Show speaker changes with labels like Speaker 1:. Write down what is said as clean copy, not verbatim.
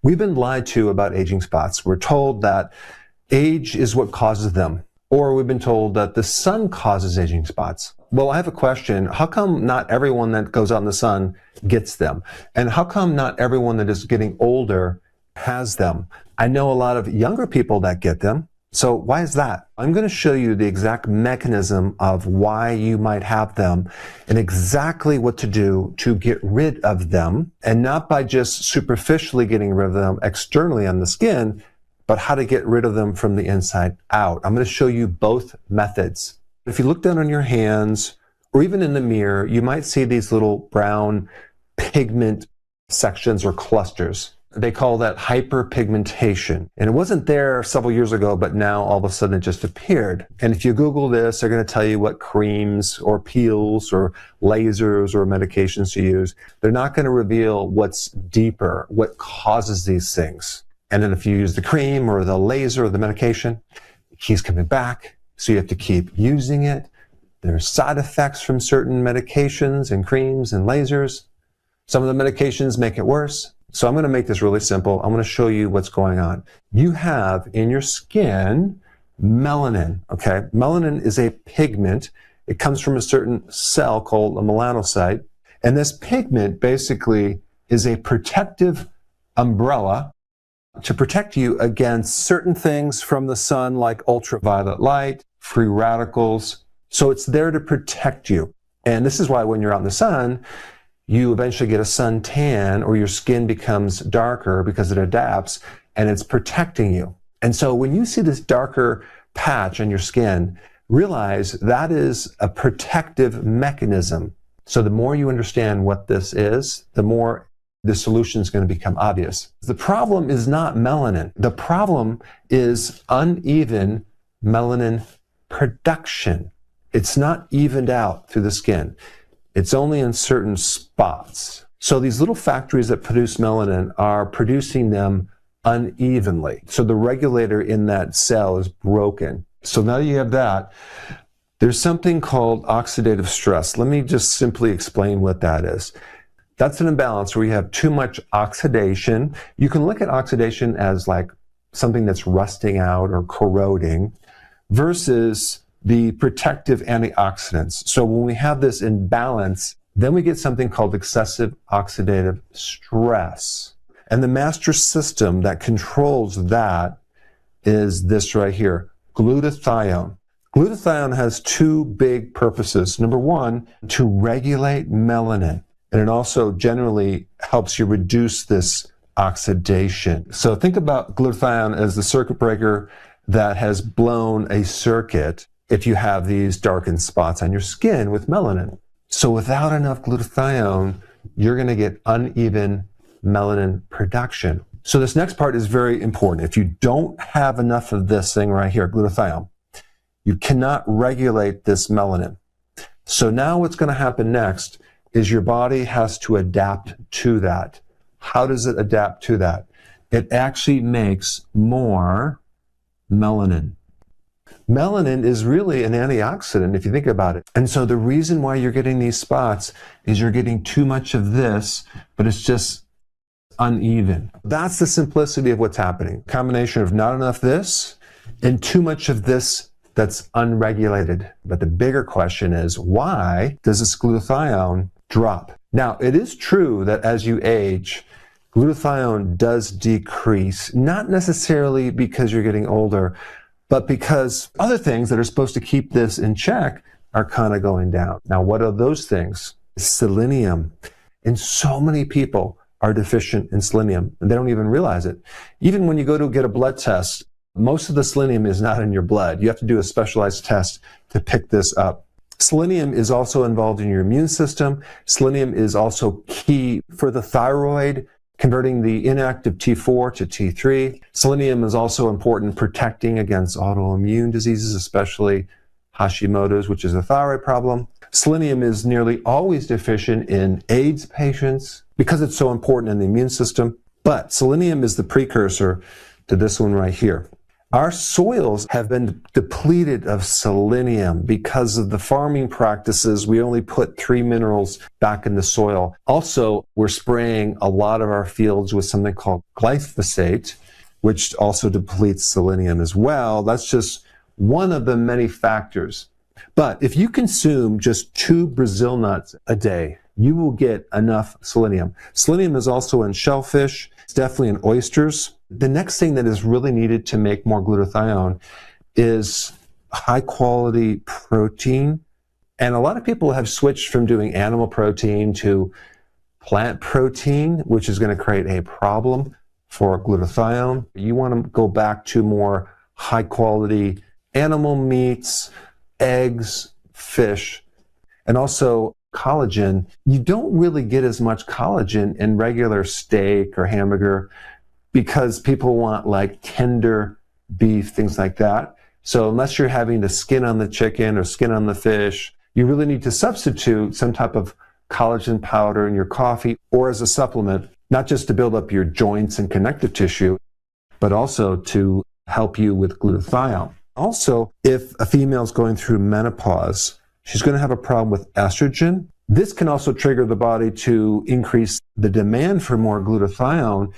Speaker 1: We've been lied to about aging spots. We're told that age is what causes them, or we've been told that the sun causes aging spots. Well, I have a question. How come not everyone that goes out in the sun gets them? And how come not everyone that is getting older has them? I know a lot of younger people that get them. So why is that? I'm going to show you the exact mechanism of why you might have them and exactly what to do to get rid of them, and not by just superficially getting rid of them externally on the skin, but how to get rid of them from the inside out. I'm going to show you both methods. If you look down on your hands or even in the mirror, you might see these little brown pigment sections or clusters. They call that hyperpigmentation. And it wasn't there several years ago, but now all of a sudden it just appeared. And if you Google this, they're going to tell you what creams or peels or lasers or medications to use. They're not going to reveal what's deeper, what causes these things. And then if you use the cream or the laser or the medication, it keeps coming back. So you have to keep using it. There's side effects from certain medications and creams and lasers. Some of the medications make it worse. So I'm going to make this really simple. I'm going to show you what's going on. You have in your skin melanin, okay? Melanin is a pigment. It comes from a certain cell called a melanocyte. And this pigment basically is a protective umbrella to protect you against certain things from the sun, like ultraviolet light, free radicals. So it's there to protect you. And this is why when you're out in the sun, you eventually get a suntan or your skin becomes darker because it adapts and it's protecting you. And so when you see this darker patch on your skin, realize that is a protective mechanism. So the more you understand what this is, the more the solution is going to become obvious. The problem is not melanin. The problem is uneven melanin production. It's not evened out through the skin. It's only in certain spots. So these little factories that produce melanin are producing them unevenly. So the regulator in that cell is broken. So now you have that. There's something called oxidative stress. Let me just simply explain what that is. That's an imbalance where you have too much oxidation. You can look at oxidation as like something that's rusting out or corroding versus the protective antioxidants. So when we have this imbalance, then we get something called excessive oxidative stress. And the master system that controls that is this right here, glutathione. Glutathione has two big purposes. Number one, to regulate melanin. And it also generally helps you reduce this oxidation. So think about glutathione as the circuit breaker that has blown a circuit if you have these darkened spots on your skin with melanin. So without enough glutathione, you're going to get uneven melanin production. So this next part is very important. If you don't have enough of this thing right here, glutathione, you cannot regulate this melanin. So now what's going to happen next is your body has to adapt to that. How does it adapt to that? It actually makes more melanin. Melanin is really an antioxidant if you think about it. And so the reason why you're getting these spots is you're getting too much of this, but it's just uneven. That's the simplicity of what's happening. Combination of not enough this and too much of this that's unregulated. But the bigger question is, why does this glutathione drop? Now, it is true that as you age, glutathione does decrease, not necessarily because you're getting older, but because other things that are supposed to keep this in check are kind of going down. Now, what are those things? Selenium. And so many people are deficient in selenium, and they don't even realize it. Even when you go to get a blood test, most of the selenium is not in your blood. You have to do a specialized test to pick this up. Selenium is also involved in your immune system. Selenium is also key for the thyroid, converting the inactive T4 to T3. Selenium is also important protecting against autoimmune diseases, especially Hashimoto's, which is a thyroid problem. Selenium is nearly always deficient in AIDS patients because it's so important in the immune system. But selenium is the precursor to this one right here. Our soils have been depleted of selenium because of the farming practices. We only put 3 minerals back in the soil. Also, we're spraying a lot of our fields with something called glyphosate, which also depletes selenium as well. That's just one of the many factors. But if you consume just 2 Brazil nuts a day, you will get enough selenium. Selenium is also in shellfish. It's definitely in oysters. The next thing that is really needed to make more glutathione is high quality protein. And a lot of people have switched from doing animal protein to plant protein, which is going to create a problem for glutathione. You want to go back to more high quality animal meats, eggs, fish, and also collagen. You don't really get as much collagen in regular steak or hamburger because people want like tender beef, things like that. So unless you're having the skin on the chicken or skin on the fish, you really need to substitute some type of collagen powder in your coffee or as a supplement, not just to build up your joints and connective tissue, but also to help you with glutathione. Also, if a female is going through menopause, she's going to have a problem with estrogen. This can also trigger the body to increase the demand for more glutathione.